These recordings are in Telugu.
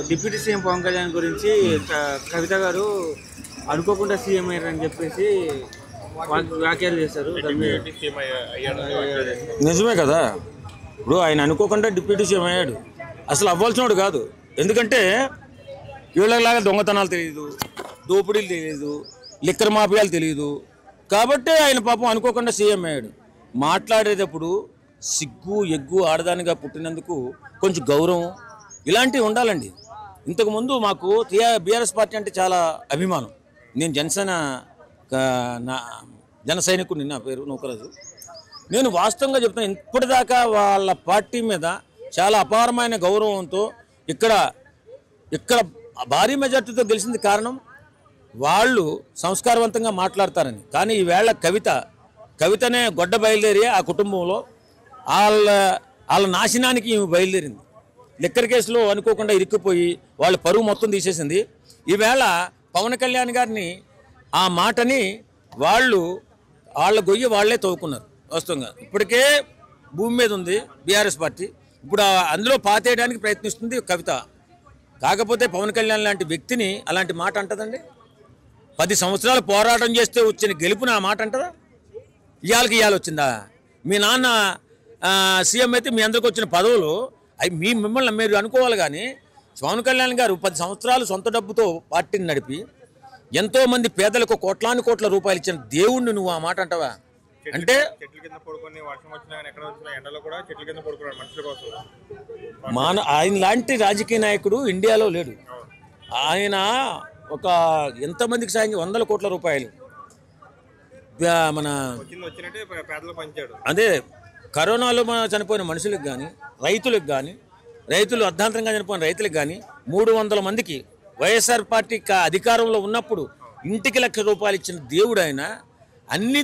డిప్యూటీ సీఎం పవన్ కళ్యాణ్ గురించి కవిత గారు అనుకోకుండా సీఎం అయ్యారని చెప్పేసి వ్యాఖ్యలు చేశారు. నిజమే కదా, ఇప్పుడు ఆయన అనుకోకుండా డిప్యూటీ సీఎం అయ్యాడు. అసలు అవ్వాల్సినోడు కాదు. ఎందుకంటే వీళ్ళలాగా దొంగతనాలు తెలియదు, దోపిడీలు తెలియదు, లిక్కర్ మాఫియాలు తెలియదు. కాబట్టి ఆయన పాపం అనుకోకుండా సీఎం అయ్యాడు. మాట్లాడేటప్పుడు సిగ్గు ఎగ్గు ఆడదానిగా పుట్టినందుకు కొంచెం గౌరవం ఇలాంటివి ఉండాలండి. ఇంతకుముందు మాకు బీఆర్ఎస్ పార్టీ అంటే చాలా అభిమానం. నేను జన సైనికుడిని, నా పేరు నూకరాజు. నేను వాస్తవంగా చెప్తాను, ఇప్పటిదాకా వాళ్ళ పార్టీ మీద చాలా అపారమైన గౌరవంతో ఇక్కడ భారీ మెజార్టీతో గెలిచింది కారణం వాళ్ళు సంస్కారవంతంగా మాట్లాడతారని. కానీ ఈవేళ కవితనే గొడ్డ బయలుదేరి ఆ కుటుంబంలో వాళ్ళ నాశనానికి బయలుదేరింది. లిక్కర్ కేసులో అనుకోకుండా ఇరుక్కుపోయి వాళ్ళ పరువు మొత్తం తీసేసింది. ఈవేళ పవన్ కళ్యాణ్ గారిని ఆ మాటని వాళ్ళ గొయ్యి వాళ్లే తవ్వుకున్నారు. వాస్తవంగా ఇప్పటికే భూమి మీద ఉంది బీఆర్ఎస్ పార్టీ. ఇప్పుడు అందులో పాతేయడానికి ప్రయత్నిస్తుంది కవిత. కాకపోతే పవన్ కళ్యాణ్ లాంటి వ్యక్తిని అలాంటి మాట అంటదండి? 10 సంవత్సరాలు పోరాటం చేస్తే వచ్చిన గెలుపుని ఆ మాట అంటదా? ఇవాళ వచ్చిందా? మీ నాన్న సీఎం అయితే మీ అందరికి వచ్చిన పదవులు అవి మిమ్మల్ని మీరు అనుకోవాలి. కానీ పవన్ కళ్యాణ్ గారు 10 సంవత్సరాలు సొంత డబ్బుతో పార్టీని నడిపి ఎంతోమంది పేదలకు కోట్ల రూపాయలు ఇచ్చిన దేవుణ్ణి నువ్వు ఆ మాట అంటావా? అంటే ఆయన లాంటి రాజకీయ నాయకుడు ఇండియాలో లేడు. ఆయన ఎంతమందికి సాయం, 100 కోట్ల రూపాయలు మన అదే కరోనాలో చనిపోయిన మనుషులకు కానీ, రైతులకు కానీ, రైతులు అర్ధాంతరంగా చనిపోయిన రైతులకు కానీ 300 మందికి వైఎస్ఆర్ పార్టీ అధికారంలో ఉన్నప్పుడు ఇంటికి 1,00,000 రూపాయలు ఇచ్చిన దేవుడు ఆయన. అన్నీ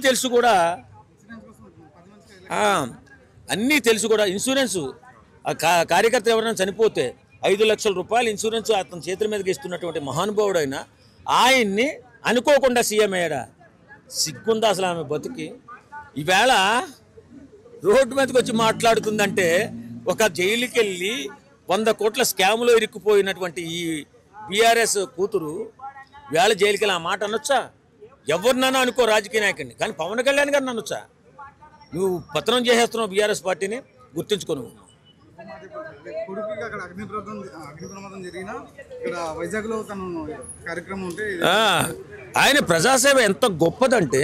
తెలుసు కూడా ఇన్సూరెన్సు కార్యకర్త ఎవరైనా చనిపోతే 5 లక్షల రూపాయలు ఇన్సూరెన్స్ అతని చేతుల మీదకి ఇస్తున్నటువంటి మహానుభావుడు అయినా ఆయన్ని అనుకోకుండా సీఎం అయ్యాడా? సిగ్గుందా అసలు ఆమె బతుకి? ఈవేళ రోడ్డు మీదకి వచ్చి మాట్లాడుతుందంటే ఒక జైలుకి వెళ్ళి 100 కోట్ల స్కామ్లో ఇరుక్కుపోయినటువంటి ఈ బీఆర్ఎస్ కూతురు వేళ జైలుకి వెళ్ళి ఆ మాట అనొచ్చా? ఎవరినైనా అనుకో రాజకీయ నాయకుడిని, కానీ పవన్ కళ్యాణ్ గారిని అనొచ్చా? నువ్వు పతనం చేసేస్తున్నావు బీఆర్ఎస్ పార్టీని, గుర్తుంచుకో. నువ్వు ఆయన ప్రజాసేవ ఎంత గొప్పదంటే,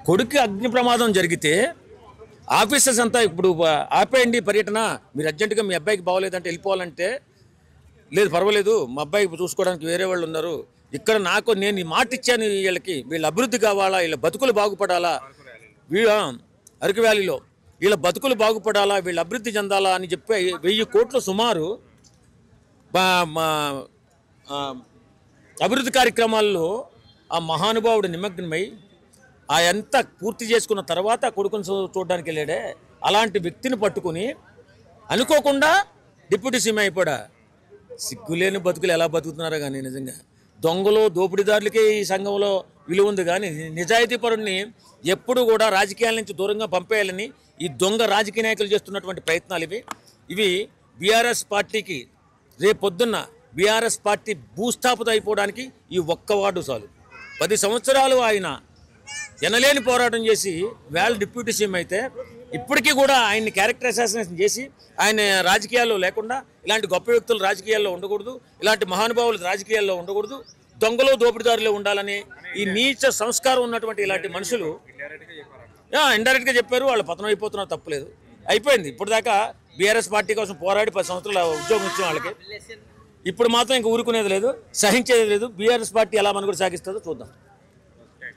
కొడుకు అగ్ని ప్రమాదం జరిగితే ఆఫీసర్స్ అంతా ఇప్పుడు ఆపేయండి పర్యటన, మీరు అర్జెంటుగా మీ అబ్బాయికి బాగోలేదంటే వెళ్ళిపోవాలంటే, లేదు పర్వాలేదు మా అబ్బాయికి చూసుకోవడానికి వేరే వాళ్ళు ఉన్నారు ఇక్కడ, నేను ఈ మాట ఇచ్చాను వీళ్ళకి, వీళ్ళ అభివృద్ధి కావాలా, వీళ్ళ బతుకులు బాగుపడాలా, అరకు వ్యాలీలో వీళ్ళ బతుకులు బాగుపడాలా, వీళ్ళ అభివృద్ధి చెందాలా అని చెప్పి 1000 కోట్లు సుమారు అభివృద్ధి కార్యక్రమాల్లో ఆ మహానుభావుడు నిమగ్నమై ఎంత పూర్తి చేసుకున్న తర్వాత కొడుకుని చూడడానికి వెళ్ళాడే. అలాంటి వ్యక్తిని పట్టుకుని అనుకోకుండా డిప్యూటీ సీఎం అయిపోయా. సిగ్గులేని బతుకులు ఎలా బతుకుతున్నారో కానీ నిజంగా దొంగలు దోపిడీదారులకే ఈ సంఘంలో విలువ ఉంది. కానీ నిజాయితీ పరుణ్ణి ఎప్పుడు కూడా రాజకీయాల నుంచి దూరంగా పంపేయాలని ఈ దొంగ రాజకీయ నాయకులు చేస్తున్నటువంటి ప్రయత్నాలు ఇవి బీఆర్ఎస్ పార్టీకి రేపొద్దున్న బీఆర్ఎస్ పార్టీ భూస్థాపితం అయిపోవడానికి ఈ ఒక్క వార్డు చాలు. 10 సంవత్సరాలు ఆయన ఎనలేని పోరాటం చేసి వేళ డిప్యూటీ సీఎం అయితే ఇప్పటికీ కూడా ఆయన్ని క్యారెక్టర్ అసాసినేషన్ చేసి ఆయన రాజకీయాల్లో లేకుండా, ఇలాంటి గొప్ప వ్యక్తులు రాజకీయాల్లో ఉండకూడదు, ఇలాంటి మహానుభావులు రాజకీయాల్లో ఉండకూడదు, దొంగలు దోపిడీదారులు ఉండాలని ఈ నీచ సంస్కారం ఉన్నటువంటి ఇలాంటి మనుషులు ఇండైరెక్ట్గా చెప్పారు. వాళ్ళు పతనం అయిపోతున్నారు, తప్పులేదు, అయిపోయింది. ఇప్పుడు దాకా బీఆర్ఎస్ పార్టీ కోసం పోరాడి 10 సంవత్సరాలు ఉద్యోగం ఇచ్చిన వాళ్ళకి ఇప్పుడు మాత్రం ఇంకా ఊరుకునేది లేదు, సహించేది లేదు. బీఆర్ఎస్ పార్టీ ఎలా మనం కూడా సాగిస్తుందో చూద్దాం.